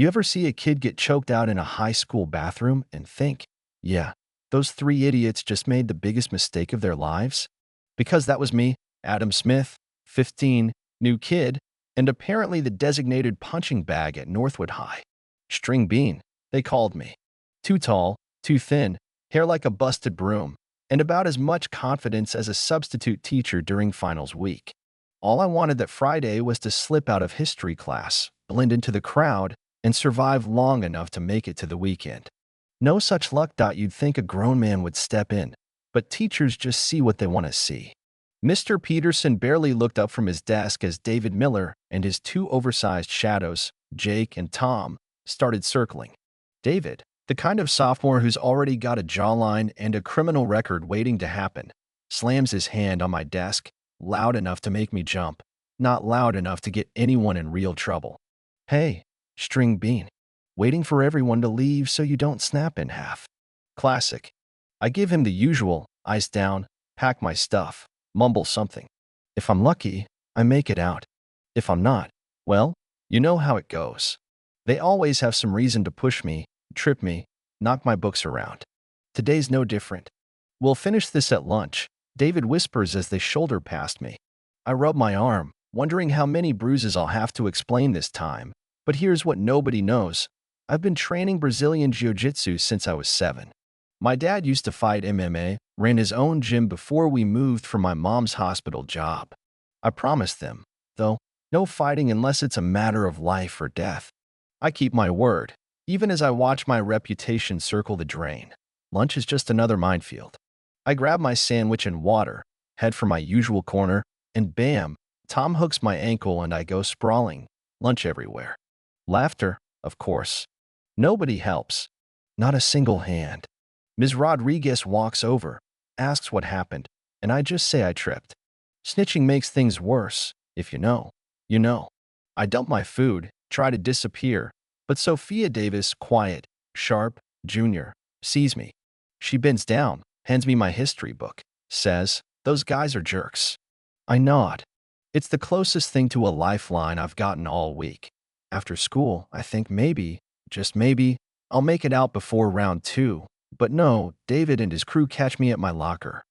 You ever see a kid get choked out in a high school bathroom and think, yeah, those three idiots just made the biggest mistake of their lives? Because that was me, Adam Smith, 15, new kid, and apparently the designated punching bag at Northwood High. String bean, they called me. Too tall, too thin, hair like a busted broom, and about as much confidence as a substitute teacher during finals week. All I wanted that Friday was to slip out of history class, blend into the crowd, and survive long enough to make it to the weekend. No such luck. You'd think a grown man would step in, but teachers just see what they want to see. Mr. Peterson barely looked up from his desk as David Miller and his two oversized shadows, Jake and Tom, started circling. David, the kind of sophomore who's already got a jawline and a criminal record waiting to happen, slams his hand on my desk, loud enough to make me jump, not loud enough to get anyone in real trouble. Hey, string bean. Waiting for everyone to leave so you don't snap in half. Classic. I give him the usual, ice down, pack my stuff, mumble something. If I'm lucky, I make it out. If I'm not, well, you know how it goes. They always have some reason to push me, trip me, knock my books around. Today's no different. We'll finish this at lunch, David whispers as they shoulder past me. I rub my arm, wondering how many bruises I'll have to explain this time. But here's what nobody knows. I've been training Brazilian Jiu-Jitsu since I was 7. My dad used to fight MMA, ran his own gym before we moved from my mom's hospital job. I promised them, though, no fighting unless it's a matter of life or death. I keep my word, even as I watch my reputation circle the drain. Lunch is just another minefield. I grab my sandwich and water, head for my usual corner, and bam, Tom hooks my ankle and I go sprawling. Lunch everywhere. Laughter, of course. Nobody helps. Not a single hand. Ms. Rodriguez walks over, asks what happened, and I just say I tripped. Snitching makes things worse. If you know, you know. I dump my food, try to disappear, but Sophia Davis, quiet, sharp, junior, sees me. She bends down, hands me my history book, says, "Those guys are jerks." I nod. It's the closest thing to a lifeline I've gotten all week. After school, I think maybe, just maybe, I'll make it out before round 2. But no, David and his crew catch me at my locker.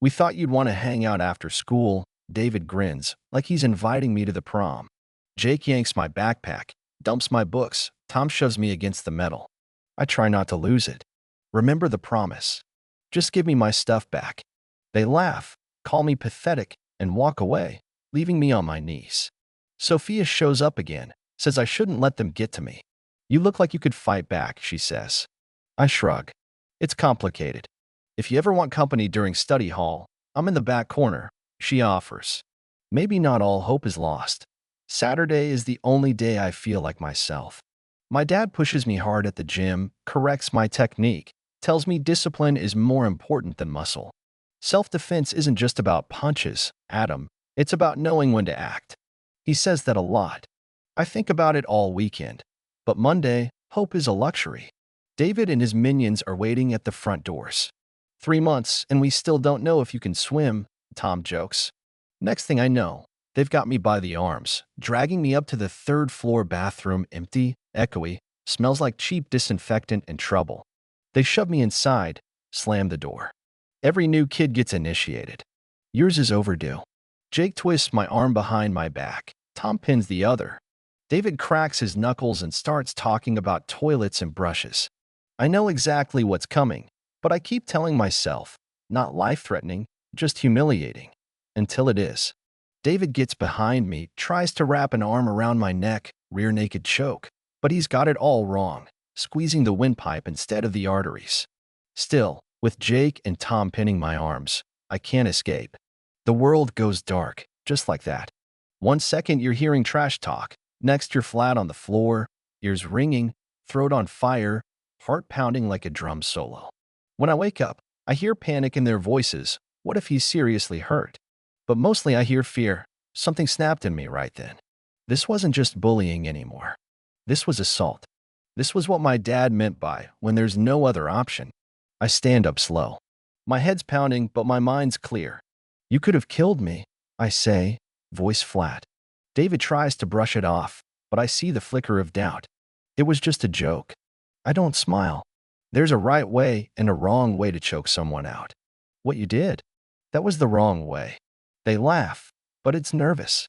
"We thought you'd want to hang out after school," David grins, like he's inviting me to the prom. Jake yanks my backpack, dumps my books. Tom shoves me against the metal. I try not to lose it. Remember the promise. Just give me my stuff back. They laugh, call me pathetic, and walk away, leaving me on my knees. Sophia shows up again, says I shouldn't let them get to me. "You look like you could fight back," she says. I shrug. It's complicated. "If you ever want company during study hall, I'm in the back corner," she offers. Maybe not all hope is lost. Saturday is the only day I feel like myself. My dad pushes me hard at the gym, corrects my technique, tells me discipline is more important than muscle. Self-defense isn't just about punches, Adam. It's about knowing when to act. He says that a lot. I think about it all weekend. But Monday, hope is a luxury. David and his minions are waiting at the front doors. 3 months, and we still don't know if you can swim, Tom jokes. Next thing I know, they've got me by the arms, dragging me up to the 3rd-floor bathroom, empty, echoey, smells like cheap disinfectant and trouble. They shove me inside, slam the door. Every new kid gets initiated. Yours is overdue. Jake twists my arm behind my back. Tom pins the other. David cracks his knuckles and starts talking about toilets and brushes. I know exactly what's coming, but I keep telling myself, not life-threatening, just humiliating. Until it is. David gets behind me, tries to wrap an arm around my neck, rear naked choke, but he's got it all wrong, squeezing the windpipe instead of the arteries. Still, with Jake and Tom pinning my arms, I can't escape. The world goes dark, just like that. 1 second you're hearing trash talk, next you're flat on the floor, ears ringing, throat on fire, heart pounding like a drum solo. When I wake up, I hear panic in their voices. What if he's seriously hurt? But mostly I hear fear. Something snapped in me right then. This wasn't just bullying anymore. This was assault. This was what my dad meant by when there's no other option. I stand up slow. My head's pounding, but my mind's clear. "You could have killed me," I say, voice flat. David tries to brush it off, but I see the flicker of doubt. It was just a joke. I don't smile. There's a right way and a wrong way to choke someone out. What you did? That was the wrong way. They laugh, but it's nervous.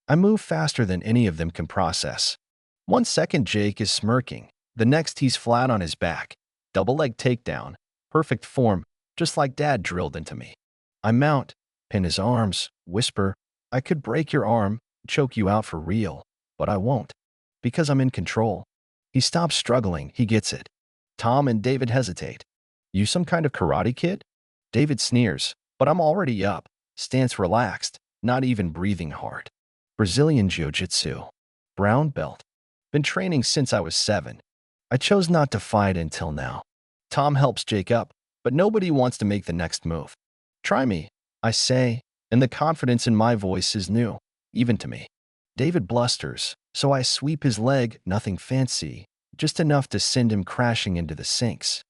I move faster than any of them can process. 1 second Jake is smirking. The next he's flat on his back. Double leg takedown. Perfect form, just like Dad drilled into me. I mount, pin his arms, whisper, I could break your arm, choke you out for real, but I won't. Because I'm in control. He stops struggling, he gets it. Tom and David hesitate. You some kind of karate kid? David sneers, but I'm already up. Stance relaxed, not even breathing hard. Brazilian Jiu-Jitsu. Brown belt. Been training since I was 7. I chose not to fight until now. Tom helps Jake up, but nobody wants to make the next move. Try me, I say, and the confidence in my voice is new, even to me. David blusters, so I sweep his leg, nothing fancy, just enough to send him crashing into the sinks.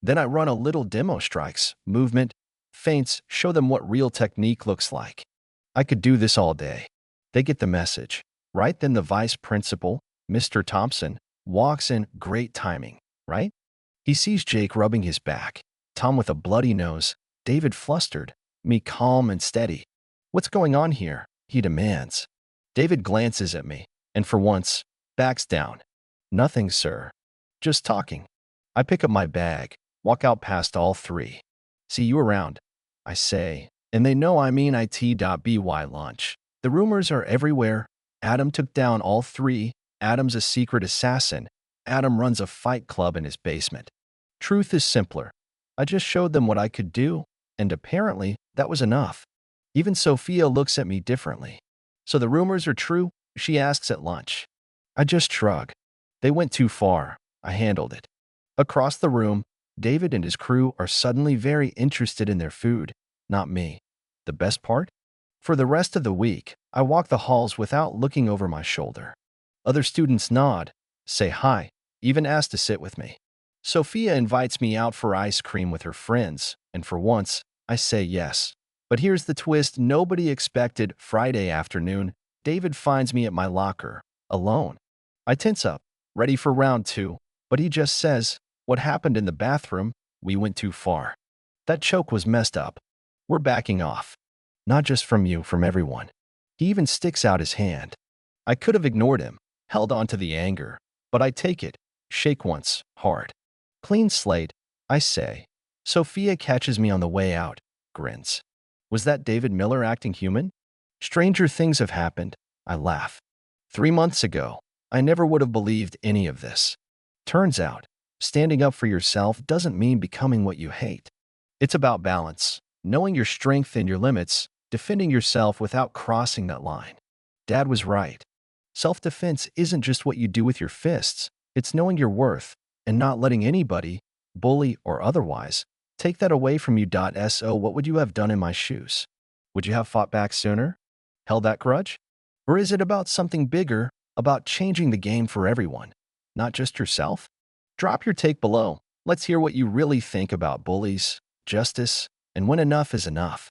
Then I run a little demo strikes, movement, feints, show them what real technique looks like. I could do this all day. They get the message. Right then the vice principal, Mr. Thompson, walks in, great timing, right? He sees Jake rubbing his back, Tom with a bloody nose, David flustered, me calm and steady. What's going on here? He demands. David glances at me, and for once, backs down. Nothing, sir. Just talking. I pick up my bag, walk out past all 3. See you around, I say, and they know I mean it.by lunch. The rumors are everywhere. Adam took down all 3. Adam's a secret assassin. Adam runs a fight club in his basement. Truth is simpler. I just showed them what I could do, and apparently that was enough. Even Sophia looks at me differently. So the rumors are true? She asks at lunch. I just shrug. They went too far. I handled it. Across the room, David and his crew are suddenly very interested in their food, not me. The best part? For the rest of the week, I walk the halls without looking over my shoulder. Other students nod, say hi, even ask to sit with me. Sophia invites me out for ice cream with her friends, and for once, I say yes. But here's the twist nobody expected. Friday afternoon, David finds me at my locker, alone. I tense up, ready for round 2, but he just says, what happened in the bathroom? We went too far. That choke was messed up. We're backing off. Not just from you, from everyone. He even sticks out his hand. I could have ignored him, held on to the anger, but I take it, shake once, hard. Clean slate, I say. Sophia catches me on the way out, grins. Was that David Miller acting human? Stranger things have happened, I laugh. 3 months ago, I never would have believed any of this. Turns out, standing up for yourself doesn't mean becoming what you hate. It's about balance, knowing your strength and your limits, defending yourself without crossing that line. Dad was right. Self-defense isn't just what you do with your fists, it's knowing your worth and not letting anybody, bully or otherwise, take that away from you. So what would you have done in my shoes? Would you have fought back sooner? Held that grudge? Or is it about something bigger, about changing the game for everyone, not just yourself? Drop your take below. Let's hear what you really think about bullies, justice, and when enough is enough.